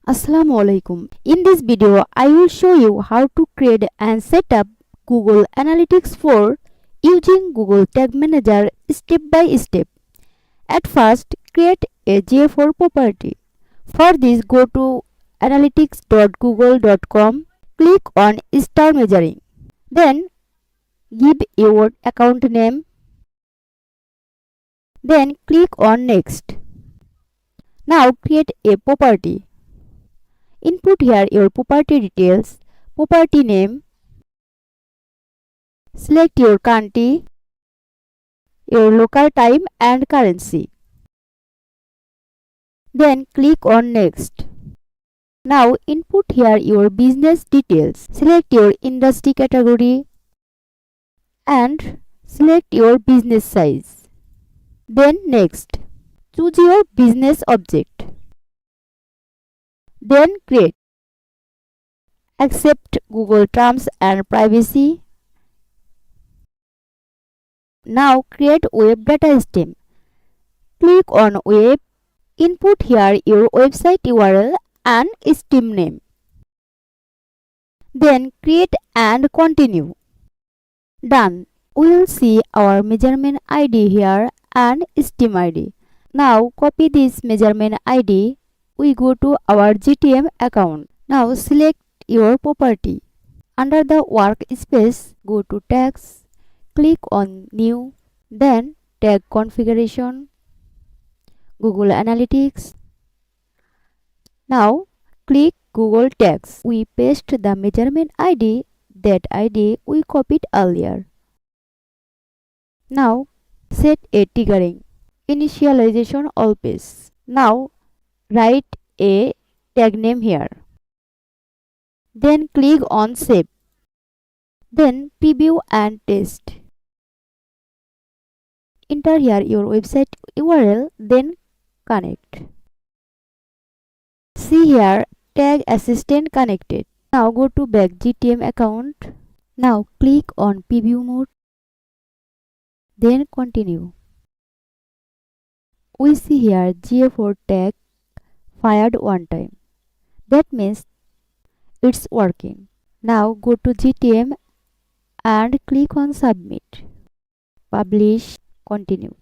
Assalamualaikum. In this video, I will show you how to create and set up Google Analytics 4 using Google Tag Manager step by step. At first, create a GA4 property. For this, go to analytics.google.com, click on Start Measuring. Then, give your account name. Then, click on Next. Now, create a property. Input here your property details, property name, select your country, your local time and currency. Then click on Next. Now input here your business details, select your industry category and select your business size. Then Next. Choose your business object. Then create. Accept Google terms and privacy. Now create web data stream. Click on web. Input here your website URL and stream name. Then create and continue. Done. We will see our measurement ID here and stream ID. Now copy this measurement ID. We go to our GTM account. Now select your property. Under the workspace, go to Tags. Click on New. Then Tag Configuration. Google Analytics. Now click Google Tags. We paste the measurement ID, that ID we copied earlier. Now set a triggering. Initialization all page. Now write a tag name here. Then click on Save. Then preview and test. Enter here your website URL, then connect. See here Tag Assistant connected. Now go to back GTM account. Now click on preview mode. Then continue. We see here GA4 tag fired one time. That means it's working. Now go to GTM and click on Submit. Publish. Continue.